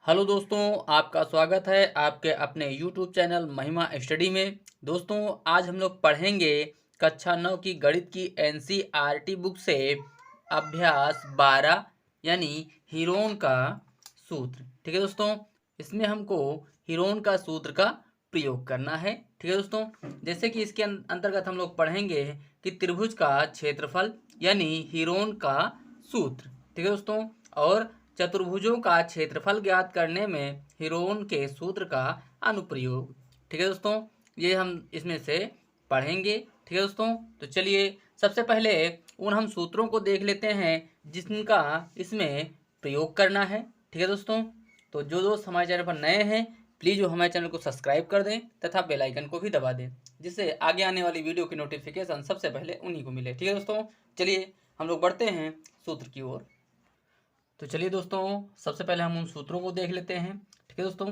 Hello दोस्तों, आपका स्वागत है आपके अपने यूट्यूब चैनल महिमा स्टडी में। दोस्तों, आज हम लोग पढ़ेंगे कक्षा 9 की गणित की एनसीईआरटी बुक से अभ्यास 12 यानी हीरोन का सूत्र। ठीक है दोस्तों, इसमें हमको हीरोन का सूत्र का प्रयोग करना है। ठीक है दोस्तों, जैसे कि इसके अंतर्गत हम लोग पढ़ेंगे कि त्रिभुज का क्षेत्रफल यानी हीरोन का सूत्र। ठीक है दोस्तों, और चतुर्भुजों का क्षेत्रफल ज्ञात करने में हीरोन के सूत्र का अनुप्रयोग। ठीक है दोस्तों, ये हम इसमें से पढ़ेंगे। ठीक है दोस्तों, तो चलिए सबसे पहले उन हम सूत्रों को देख लेते हैं जिनका इसमें प्रयोग करना है। ठीक है दोस्तों, तो जो दोस्त हमारे चैनल पर नए हैं प्लीज़ वो हमारे चैनल को सब्सक्राइब कर दें तथा बेल आइकन को भी दबा दें, जिससे आगे आने वाली वीडियो की नोटिफिकेशन सबसे पहले उन्हीं को मिले। ठीक है दोस्तों, चलिए हम लोग बढ़ते हैं सूत्र की ओर। तो चलिए दोस्तों, सबसे पहले हम उन सूत्रों को देख लेते हैं। ठीक है दोस्तों,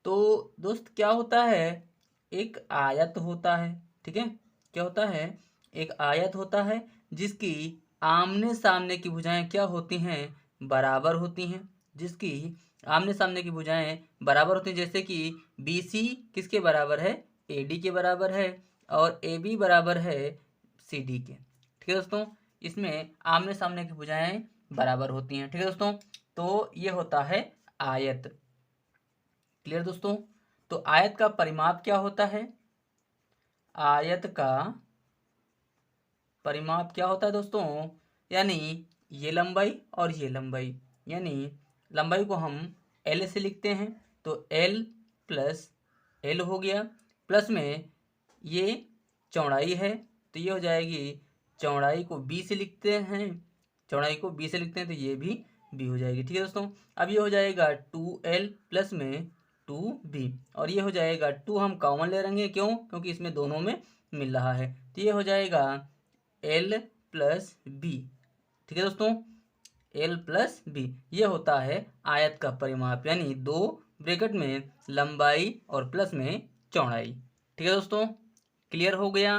तो दोस्त क्या होता है, एक आयत होता है। ठीक है, क्या होता है, एक आयत होता है जिसकी आमने सामने की भुजाएं क्या होती हैं, बराबर होती हैं। जिसकी आमने सामने की भुजाएं बराबर होती हैं, जैसे कि बी सी किसके बराबर है, ए डी के बराबर है, और ए बी बराबर है सी डी के। ठीक है दोस्तों, इसमें आमने सामने की भुजाएं बराबर होती हैं। ठीक है दोस्तों, तो ये होता है आयत। क्लियर दोस्तों, तो आयत का परिमाप क्या होता है, आयत का परिमाप क्या होता है दोस्तों, यानी ये लंबाई और ये लंबाई, यानी लंबाई को हम एल से लिखते हैं, तो एल प्लस एल हो गया, प्लस में ये चौड़ाई है तो ये हो जाएगी, चौड़ाई को बी से लिखते हैं, चौड़ाई को बी से लिखते हैं तो ये भी बी हो जाएगी। ठीक है दोस्तों, अब ये हो जाएगा 2l प्लस में 2b, और ये हो जाएगा 2 हम कॉमन ले लेंगे, क्यों, क्योंकि इसमें दोनों में मिल रहा है, तो ये हो जाएगा l प्लस बी। ठीक है दोस्तों, l प्लस बी, ये होता है आयत का परिमाप, यानी दो ब्रैकेट में लंबाई और प्लस में चौड़ाई। ठीक है दोस्तों, क्लियर हो गया।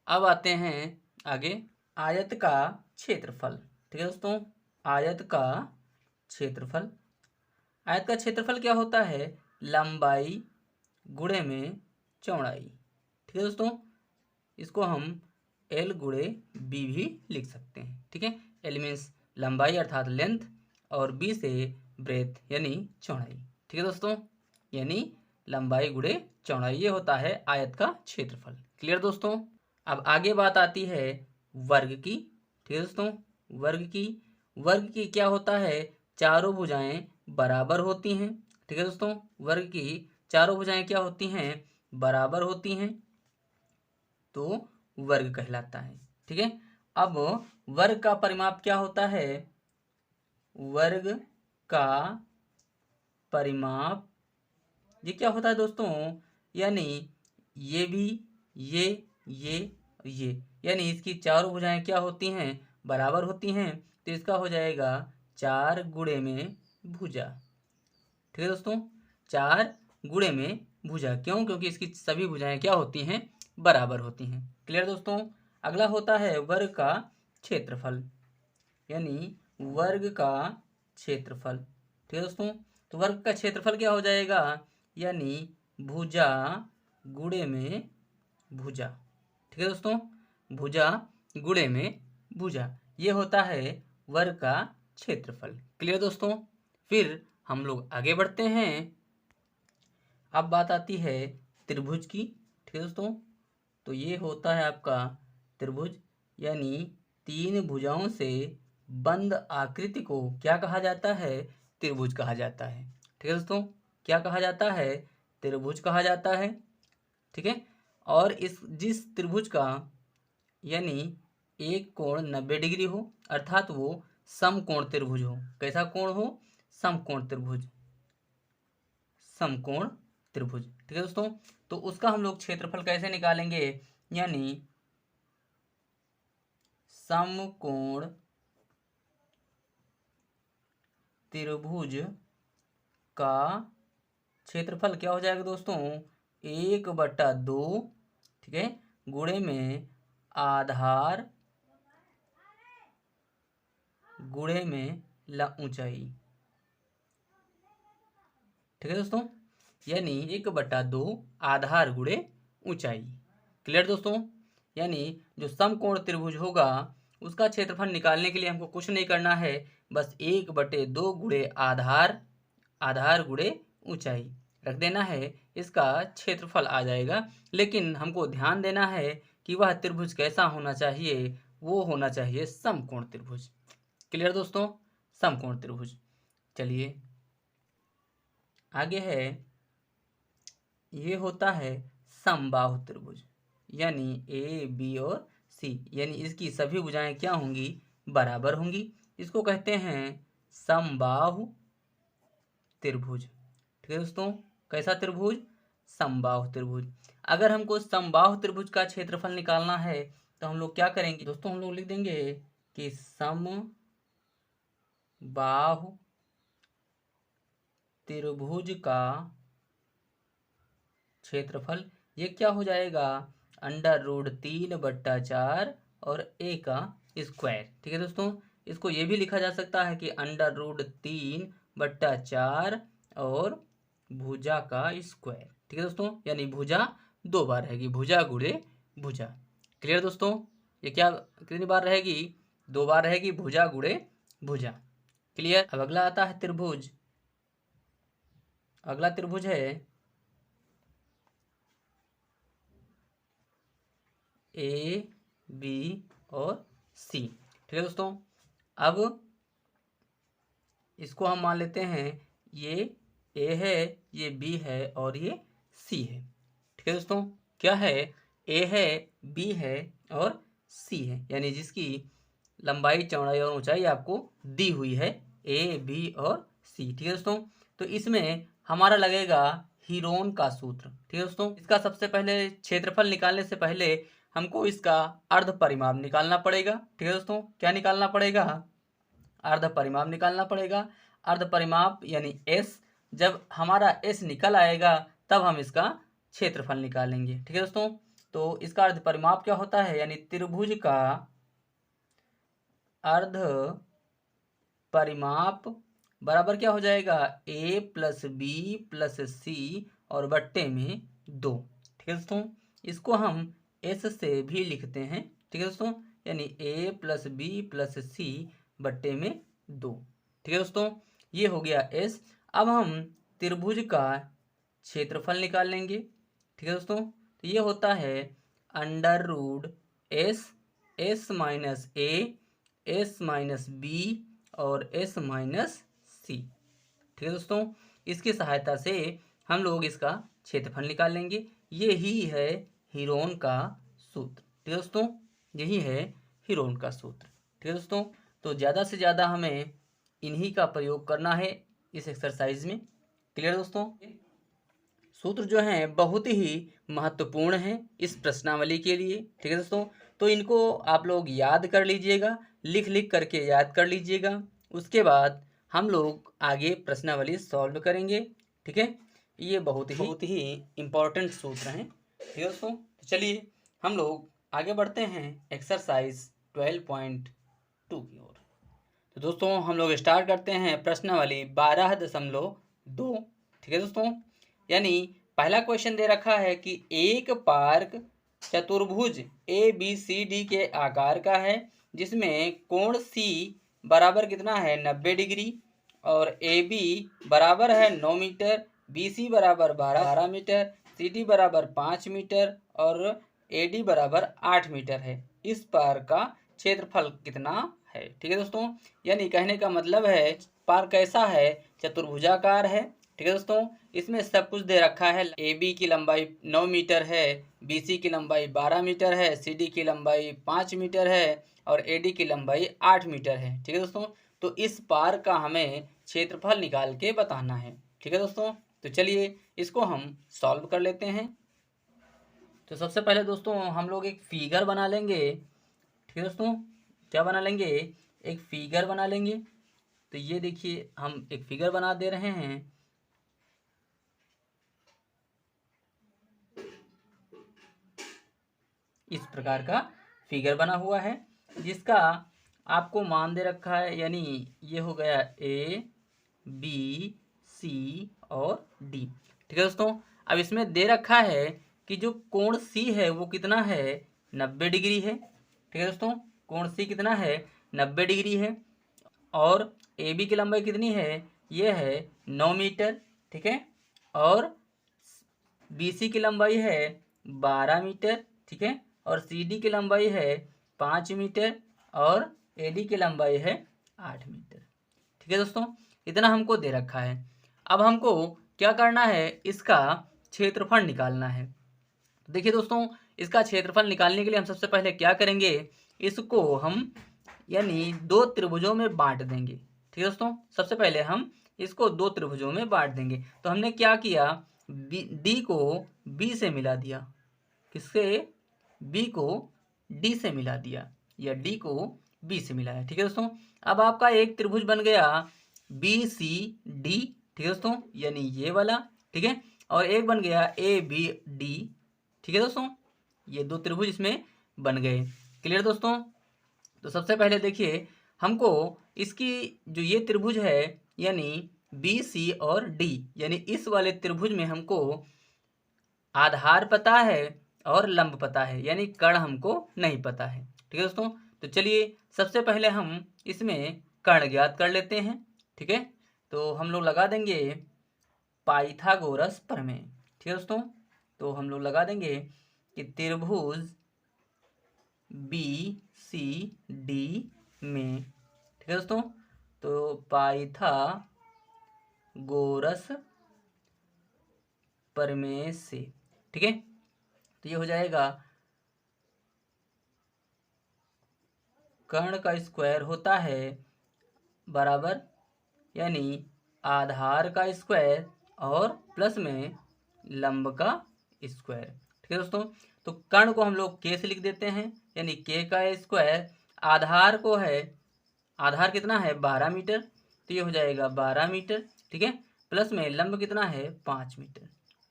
अब आते हैं आगे, आयत का क्षेत्रफल। ठीक है दोस्तों, आयत का क्षेत्रफल, आयत का क्षेत्रफल क्या होता है, लंबाई गुणे में चौड़ाई। ठीक है दोस्तों, इसको हम एल गुणे बी भी लिख सकते हैं। ठीक है, एल मीन्स लंबाई अर्थात लेंथ, और बी से ब्रेथ यानी चौड़ाई। ठीक है दोस्तों, यानी लंबाई गुणे चौड़ाई, ये होता है आयत का क्षेत्रफल। क्लियर दोस्तों, अब आगे बात आती है वर्ग की। ठीक है दोस्तों, वर्ग की क्या होता है, चारों भुजाएं बराबर होती हैं। ठीक है दोस्तों, वर्ग की चारों भुजाएं क्या होती हैं, बराबर होती हैं, तो वर्ग कहलाता है। ठीक है, अब वर्ग का परिमाप क्या होता है, वर्ग का परिमाप ये क्या होता है दोस्तों, यानी ये भी, ये ये ये, यानी इसकी चारों भुजाएं क्या होती हैं, बराबर होती हैं, तो इसका हो जाएगा 4 गुणे में भुजा। ठीक है दोस्तों, 4 गुणे में भुजा, क्यों, क्योंकि इसकी सभी भुजाएं क्या होती हैं, बराबर होती हैं। क्लियर दोस्तों, अगला होता है वर्ग का क्षेत्रफल, यानी वर्ग का क्षेत्रफल। ठीक है दोस्तों, तो वर्ग का क्षेत्रफल क्या हो जाएगा, यानी भुजा गुणे में भुजा। ठीक है दोस्तों, भुजा गुणे में भुजा, ये होता है वर्ग का क्षेत्रफल। क्लियर दोस्तों, फिर हम लोग आगे बढ़ते हैं। अब बात आती है त्रिभुज की। ठीक है दोस्तों, तो ये होता है आपका त्रिभुज, यानी 3 भुजाओं से बंद आकृति को क्या कहा जाता है, त्रिभुज कहा जाता है। ठीक है दोस्तों, क्या कहा जाता है, त्रिभुज कहा जाता है। ठीक है, और इस जिस त्रिभुज का यानी एक कोण 90 डिग्री हो, अर्थात वो समकोण त्रिभुज हो। कैसा कोण हो, समकोण त्रिभुज, समकोण त्रिभुज। ठीक है दोस्तों, तो उसका हम लोग क्षेत्रफल कैसे निकालेंगे, यानी समकोण त्रिभुज का क्षेत्रफल क्या हो जाएगा दोस्तों, 1/2, ठीक है, गुणे में आधार गुणे में ऊंचाई। ठीक है दोस्तों, यानी 1/2 आधार गुणे ऊंचाई। क्लियर दोस्तों, यानी जो समकोण त्रिभुज होगा उसका क्षेत्रफल निकालने के लिए हमको कुछ नहीं करना है, बस 1/2 गुणे आधार गुणे ऊंचाई रख देना है, इसका क्षेत्रफल आ जाएगा। लेकिन हमको ध्यान देना है कि वह त्रिभुज कैसा होना चाहिए, वो होना चाहिए समकोण त्रिभुज। क्लियर दोस्तों, समकोण त्रिभुज। चलिए आगे है, ये होता है समबाहु त्रिभुज, यानी ए बी और सी, यानी इसकी सभी भुजाएं क्या होंगी, बराबर होंगी। इसको कहते हैं समबाहु त्रिभुज। ठीक है दोस्तों, कैसा त्रिभुज, समबाहु त्रिभुज। अगर हमको समबाहु त्रिभुज का क्षेत्रफल निकालना है तो हम लोग क्या करेंगे दोस्तों, हम लोग लिख देंगे कि समबाहु त्रिभुज का क्षेत्रफल ये क्या हो जाएगा, √3/4 और a का स्क्वायर। ठीक है दोस्तों, इसको ये भी लिखा जा सकता है कि √3/4 और भुजा का स्क्वायर। ठीक है दोस्तों, यानी भुजा 2 बार रहेगी, भुजा गुणे भुजा। क्लियर दोस्तों, ये क्या कितनी बार रहेगी, 2 बार रहेगी, भुजा गुणे भुजा। क्लियर। अब अगला आता है त्रिभुज, अगला त्रिभुज है ए बी और सी। ठीक है दोस्तों, अब इसको हम मान लेते हैं ये ए है, ये बी है और ये सी है। ठीक है दोस्तों, क्या है, ए है, बी है और सी है, यानी जिसकी लंबाई चौड़ाई और ऊंचाई आपको दी हुई है, ए बी और सी। ठीक है दोस्तों, तो इसमें हमारा लगेगा हीरोन का सूत्र। ठीक है दोस्तों, इसका सबसे पहले क्षेत्रफल निकालने से पहले हमको इसका अर्ध परिमाप निकालना पड़ेगा। ठीक है दोस्तों, क्या निकालना पड़ेगा, अर्ध परिमाप निकालना पड़ेगा। अर्ध परिमाप यानी एस, जब हमारा एस निकल आएगा तब हम इसका क्षेत्रफल निकालेंगे। ठीक है दोस्तों, तो इसका अर्ध परिमाप क्या होता है, यानी त्रिभुज का अर्ध परिमाप बराबर क्या हो जाएगा, a + b + c और बट्टे में 2। ठीक है दोस्तों, इसको हम s से भी लिखते हैं। ठीक है दोस्तों, यानी a + b + c बट्टे में 2। ठीक है दोस्तों, ये हो गया s। अब हम त्रिभुज का क्षेत्रफल निकाल लेंगे। ठीक है दोस्तों, तो ये होता है √s - a s - b और s - c। ठीक है दोस्तों, इसकी सहायता से हम लोग इसका क्षेत्रफल निकाल लेंगे। ये ही है हीरोन का सूत्र। ठीक है दोस्तों, यही है हीरोन का सूत्र। ठीक है दोस्तों, तो ज़्यादा से ज़्यादा हमें इन्हीं का प्रयोग करना है इस एक्सरसाइज में। क्लियर दोस्तों, सूत्र जो हैं बहुत ही महत्वपूर्ण हैं इस प्रश्नावली के लिए। ठीक है दोस्तों, तो इनको आप लोग याद कर लीजिएगा, लिख लिख करके याद कर लीजिएगा। उसके बाद हम लोग आगे प्रश्नावली सॉल्व करेंगे। ठीक है, ये बहुत ही इम्पोर्टेंट सूत्र हैं। ठीक है दोस्तों, तो चलिए हम लोग आगे बढ़ते हैं एक्सरसाइज 12.2 की ओर। तो दोस्तों हम लोग स्टार्ट करते हैं प्रश्नावली 12.2। ठीक है दोस्तों, यानी पहला क्वेश्चन दे रखा है कि एक पार्क चतुर्भुज ABCD के आकार का है, जिसमें कोण C बराबर कितना है, 90 डिग्री, और AB बराबर है 9 मीटर, BC बराबर 12 मीटर, CD बराबर 5 मीटर और AD बराबर 8 मीटर है। इस पार्क का क्षेत्रफल कितना है। ठीक है दोस्तों, यानी कहने का मतलब है पार्क कैसा है, चतुर्भुजाकार है। ठीक है दोस्तों, इसमें सब कुछ दे रखा है। AB की लंबाई 9 मीटर है, BC की लंबाई 12 मीटर है, CD की लंबाई 5 मीटर है और AD की लंबाई 8 मीटर है। ठीक है दोस्तों, तो इस पार्क का हमें क्षेत्रफल निकाल के बताना है। ठीक है दोस्तों, तो चलिए इसको हम सॉल्व कर लेते हैं। तो सबसे पहले दोस्तों हम लोग एक फिगर बना लेंगे। ठीक है दोस्तों, क्या बना लेंगे, एक फिगर बना लेंगे। तो ये देखिए हम एक फिगर बना दे रहे हैं। इस प्रकार का फिगर बना हुआ है, जिसका आपको मान दे रखा है, यानी ये हो गया A B सी और डी। ठीक है दोस्तों, अब इसमें दे रखा है कि जो कोण सी है वो कितना है, 90 डिग्री है। ठीक है दोस्तों, कोण सी कितना है, 90 डिग्री है। और ए बी की लंबाई कितनी है, ये है 9 मीटर। ठीक है, और बी सी की लंबाई है 12 मीटर। ठीक है, और सी डी की लंबाई है 5 मीटर, और ए डी की लंबाई है 8 मीटर। ठीक है दोस्तों, इतना हमको दे रखा है। अब हमको क्या करना है, इसका क्षेत्रफल निकालना है। देखिए दोस्तों, इसका क्षेत्रफल निकालने के लिए हम सबसे पहले क्या करेंगे, इसको हम यानी दो त्रिभुजों में बांट देंगे। ठीक है दोस्तों, सबसे पहले हम इसको दो त्रिभुजों में बांट देंगे। तो हमने क्या किया, डी को बी से मिला दिया, किससे, बी को डी से मिला दिया, या डी को बी से मिलाया। ठीक है दोस्तों, अब आपका एक त्रिभुज बन गया बी सी डी। ठीक है दोस्तों, यानी ये वाला। ठीक है, और एक बन गया ए बी डी। ठीक है दोस्तों, ये दो त्रिभुज इसमें बन गए। क्लियर दोस्तों, तो सबसे पहले देखिए हमको इसकी जो ये त्रिभुज है यानी बी सी और डी, यानी इस वाले त्रिभुज में हमको आधार पता है और लंब पता है, यानी कर्ण हमको नहीं पता है। ठीक है दोस्तों, तो चलिए सबसे पहले हम इसमें कर्ण ज्ञात कर लेते हैं। ठीक है, तो हम लोग लगा देंगे पाइथागोरस प्रमेय। ठीक है दोस्तों, तो हम लोग लगा देंगे कि त्रिभुज बी सी डी में, ठीक है दोस्तों, तो पाइथागोरस प्रमेय से, ठीक है, तो ये हो जाएगा कर्ण का स्क्वायर होता है बराबर, यानी आधार का स्क्वायर और प्लस में लंब का स्क्वायर। ठीक है दोस्तों, तो कर्ण को हम लोग के से लिख देते हैं, यानी के का स्क्वायर, आधार को है, आधार कितना है 12 मीटर, तो ये हो जाएगा 12 मीटर। ठीक है, प्लस में लंब कितना है 5 मीटर।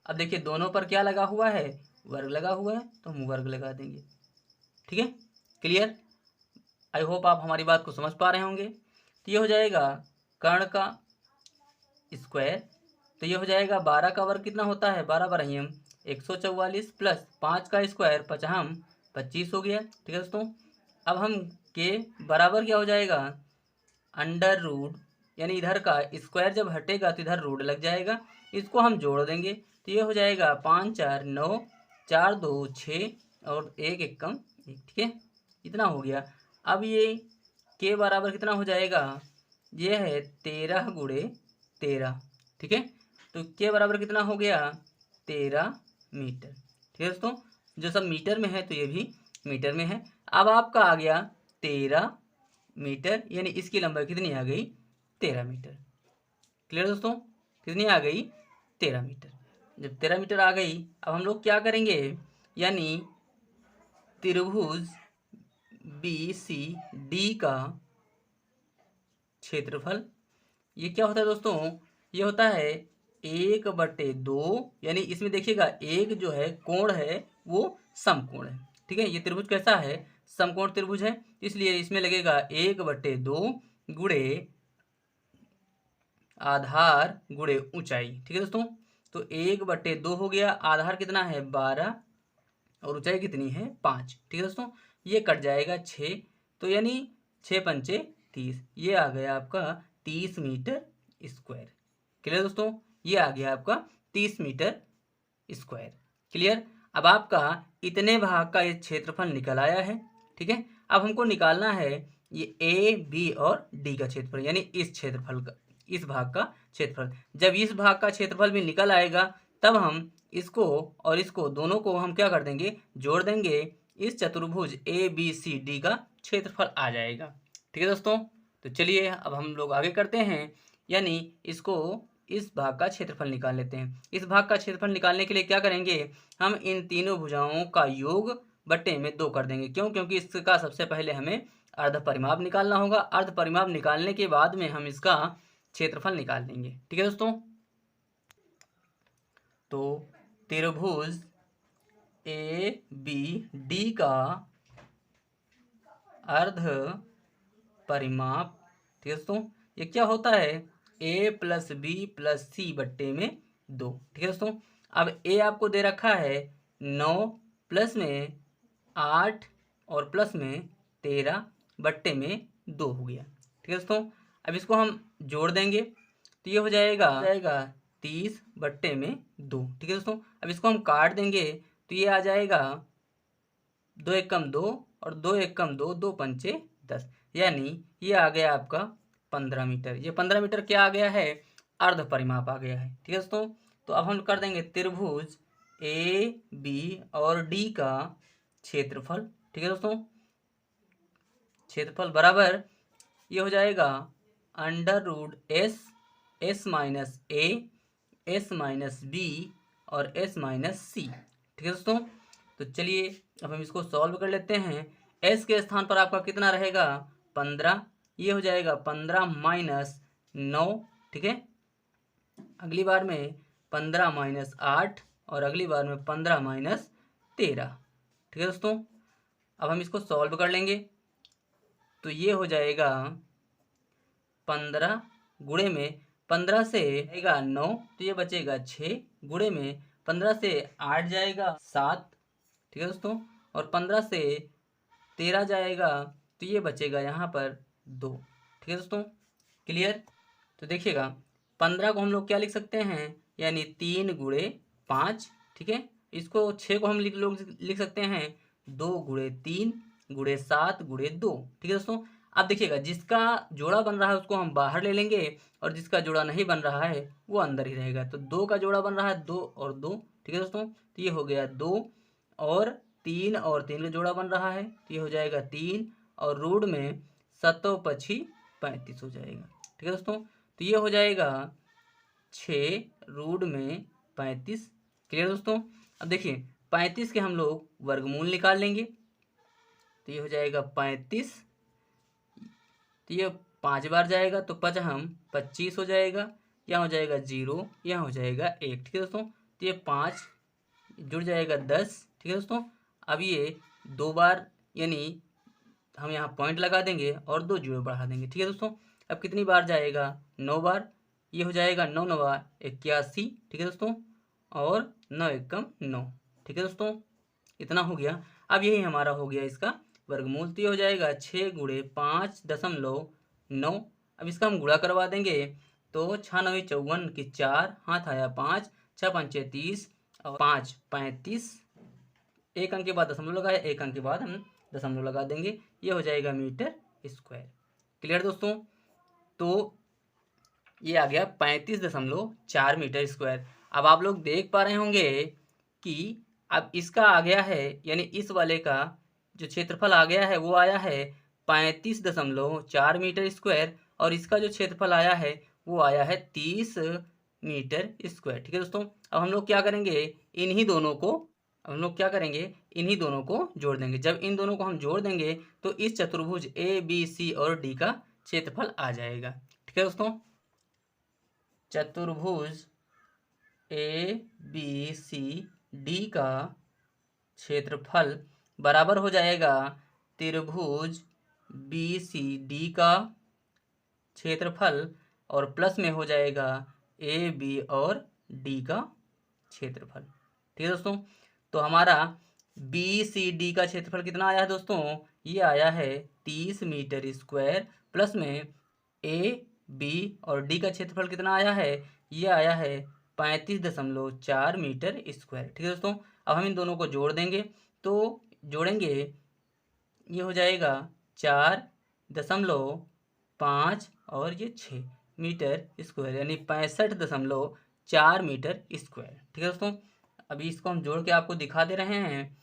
अब देखिए दोनों पर क्या लगा हुआ है, वर्ग लगा हुआ है, तो हम वर्ग लगा देंगे। ठीक है, क्लियर, आई होप आप हमारी बात को समझ पा रहे होंगे। तो ये हो जाएगा कर्ण का स्क्वायर, तो ये हो जाएगा 12 का वर्ग कितना होता है, 12 बरहियम 144 प्लस 5 का स्क्वायर 5 25 हो गया। ठीक है दोस्तों, अब हम के बराबर क्या हो जाएगा, अंडर रूट, यानी इधर का स्क्वायर जब हटेगा तो इधर रूट लग जाएगा, इसको हम जोड़ देंगे, तो ये हो जाएगा 5 4 9, 4 2 6 और 1 1 कम 1। ठीक है, इतना हो गया। अब ये के बराबर कितना हो जाएगा, ये है 13 गुणे 13। ठीक है, तो के बराबर कितना हो गया 13 मीटर। ठीक है दोस्तों, जो सब मीटर में है तो ये भी मीटर में है। अब आपका आ गया 13 मीटर, यानी इसकी लंबाई कितनी आ गई 13 मीटर। क्लियर दोस्तों, कितनी आ गई 13 मीटर। जब 13 मीटर आ गई, अब हम लोग क्या करेंगे, यानी त्रिभुज बी सी डी का क्षेत्रफल, ये क्या होता है दोस्तों, ये होता है 1/2, यानी इसमें देखिएगा एक जो है कोण है वो समकोण है। ठीक है, ये त्रिभुज कैसा है, समकोण त्रिभुज है, इसलिए इसमें लगेगा 1/2 गुणे आधार गुणे ऊंचाई। ठीक है दोस्तों, तो 1/2 हो गया, आधार कितना है 12 और ऊंचाई कितनी है 5। ठीक है दोस्तों, ये कट जाएगा 6, तो यानी 6 पंचे 30, ये आ गया आपका 30 मीटर स्क्वायर। क्लियर दोस्तों, ये आ गया आपका 30 मीटर स्क्वायर। क्लियर, अब आपका इतने भाग का ये क्षेत्रफल निकल आया है। ठीक है, अब हमको निकालना है ये ए बी और डी का क्षेत्रफल, यानी इस क्षेत्रफल का, इस भाग का क्षेत्रफल। जब इस भाग का क्षेत्रफल भी निकल आएगा तब हम इसको और इसको दोनों को हम क्या कर देंगे, जोड़ देंगे, इस चतुर्भुज ए बी सी डी का क्षेत्रफल आ जाएगा। ठीक है दोस्तों, तो चलिए अब हम लोग आगे करते हैं, यानी इसको इस भाग का क्षेत्रफल निकाल लेते हैं। इस भाग का क्षेत्रफल निकालने के लिए क्या करेंगे, हम इन तीनों भुजाओं का योग बट्टे में 2 कर देंगे। क्यों, क्योंकि इसका सबसे पहले हमें अर्ध परिमाप निकालना होगा, अर्ध परिमाप निकालने के बाद में हम इसका क्षेत्रफल निकाल लेंगे। ठीक है दोस्तों, तो त्रिभुज ए बी डी का अर्ध परिमाप, ठीक है दोस्तों, ये क्या होता है, ए प्लस बी प्लस सी बट्टे में 2। ठीक है दोस्तों। अब ए आपको दे रखा है 9 प्लस में 8 और प्लस में 13 बट्टे में 2 हो गया। ठीक है दोस्तों। अब इसको हम जोड़ देंगे तो ये हो जाएगा 30 बट्टे में 2। ठीक है दोस्तों। अब इसको हम काट देंगे तो ये आ जाएगा 2 एक कम 2 और 2 एक कम 2, 2 पंचे 10, यानी ये आ गया आपका 15 मीटर। ये 15 मीटर क्या आ गया है? अर्ध परिमाप आ गया है। ठीक है दोस्तों। तो अब हम कर देंगे त्रिभुज ए बी और डी का क्षेत्रफल। ठीक है दोस्तों। क्षेत्रफल बराबर ये हो जाएगा अंडर रूट एस माइनस ए, एस माइनस बी और एस माइनस सी। ठीक है दोस्तों। तो चलिए अब हम इसको सॉल्व कर लेते हैं। एस के स्थान पर आपका कितना रहेगा? 15। ये हो जाएगा 15 माइनस 9। ठीक है। अगली बार में 15 माइनस 8 और अगली बार में 15 माइनस 13। ठीक है दोस्तों। अब हम इसको सॉल्व कर लेंगे तो ये हो जाएगा 15 गुणे में 15 से जाएगा 9 तो ये बचेगा 6, गुणे में 15 से 8 जाएगा 7। ठीक है दोस्तों। और 15 से 13 जाएगा तो ये बचेगा यहाँ पर 2। ठीक है दोस्तों। क्लियर। तो देखिएगा 15 को हम लोग क्या लिख सकते हैं? यानी 3 गुणे 5। ठीक है। इसको 6 को हम लिख सकते हैं 2 गुणे 3 गुणे 7 गुणे 2। ठीक है दोस्तों। अब देखिएगा जिसका जोड़ा बन रहा है उसको हम बाहर ले लेंगे और जिसका जोड़ा नहीं बन रहा है वो अंदर ही रहेगा। तो 2 का जोड़ा बन रहा है 2 और 2। ठीक है दोस्तों। तो ये हो गया 2 और 3 और 3 का जोड़ा बन रहा है तो ये हो जाएगा 3 और रूट में 7 पछी 35 हो जाएगा। ठीक है दोस्तों। तो ये हो जाएगा 6 रूट में 35। क्लियर दोस्तों। अब देखिए 35 के हम लोग वर्गमूल निकाल लेंगे तो ये हो जाएगा 35। तो ये 5 बार जाएगा तो 5 हम 25 हो जाएगा। यहाँ हो जाएगा 0, यहाँ हो जाएगा 1। ठीक है दोस्तों। तो ये 5 जुड़ जाएगा 10। ठीक है दोस्तों। अब ये 2 बार यानी हम यहाँ पॉइंट लगा देंगे और 2 जीरो बढ़ा देंगे। ठीक है दोस्तों। अब कितनी बार जाएगा? 9 बार। ये हो जाएगा 9 9 81। ठीक है दोस्तों। और 9 एकम 9। ठीक है दोस्तों। इतना हो गया। अब यही हमारा हो गया इसका वर्गमूल। तो ये हो जाएगा 6 गुणे 5.9। अब इसका हम गुणा करवा देंगे तो 6 9 54 की 4, हाथ आया 5, 6 पंचे 30 और 5 35। एक अंक के बाद दशमलव लगाया, एक अंक के बाद हम दशमलव लगा देंगे। ये हो जाएगा मीटर स्क्वायर। क्लियर दोस्तों। तो ये आ गया 35.4 मीटर स्क्वायर। अब आप लोग देख पा रहे होंगे कि अब इसका आ गया है यानी इस वाले का जो क्षेत्रफल आ गया है वो आया है 35.4 मीटर स्क्वायर और इसका जो क्षेत्रफल आया है वो आया है 30 मीटर स्क्वायर। ठीक है दोस्तों। अब हम लोग क्या करेंगे? इन्हीं दोनों को जोड़ देंगे। जब इन दोनों को हम जोड़ देंगे तो इस चतुर्भुज ए बी सी और डी का क्षेत्रफल आ जाएगा। ठीक है दोस्तों। चतुर्भुज ए बी सी डी का क्षेत्रफल बराबर हो जाएगा त्रिभुज बी सी डी का क्षेत्रफल और प्लस में हो जाएगा ए बी और डी का क्षेत्रफल। ठीक है दोस्तों। तो हमारा बी सी डी का क्षेत्रफल कितना आया है दोस्तों? ये आया है 30 मीटर स्क्वायर प्लस में ए बी और डी का क्षेत्रफल कितना आया है? ये आया है 35.4 मीटर स्क्वायर। ठीक है दोस्तों। अब हम इन दोनों को जोड़ देंगे तो जोड़ेंगे ये हो जाएगा 4.5 और ये 6 मीटर स्क्वायर यानी 65.4 मीटर स्क्वायर। ठीक है दोस्तों। अभी इसको हम जोड़ के आपको दिखा दे रहे हैं।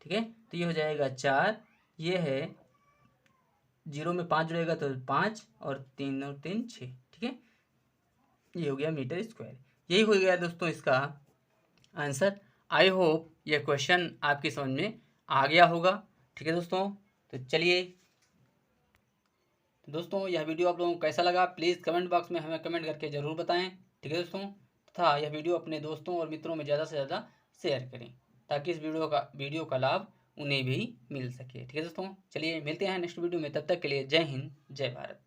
ठीक है। तो ये हो जाएगा 4, ये है 0 में 5 जुड़ेगा तो 5 और 3 और 3 6। ठीक है। ये हो गया मीटर स्क्वायर। यही हो गया दोस्तों इसका आंसर। आई होप यह क्वेश्चन आपकी समझ में आ गया होगा। ठीक है दोस्तों। तो चलिए दोस्तों यह वीडियो आप लोगों को कैसा लगा प्लीज़ कमेंट बॉक्स में हमें कमेंट करके ज़रूर बताएं। ठीक है दोस्तों। तथा यह वीडियो अपने दोस्तों और मित्रों में ज़्यादा से ज़्यादा शेयर करें ताकि इस वीडियो का लाभ उन्हें भी मिल सके। ठीक है दोस्तों, चलिए मिलते हैं नेक्स्ट वीडियो में, तब तक के लिए जय हिंद जय भारत।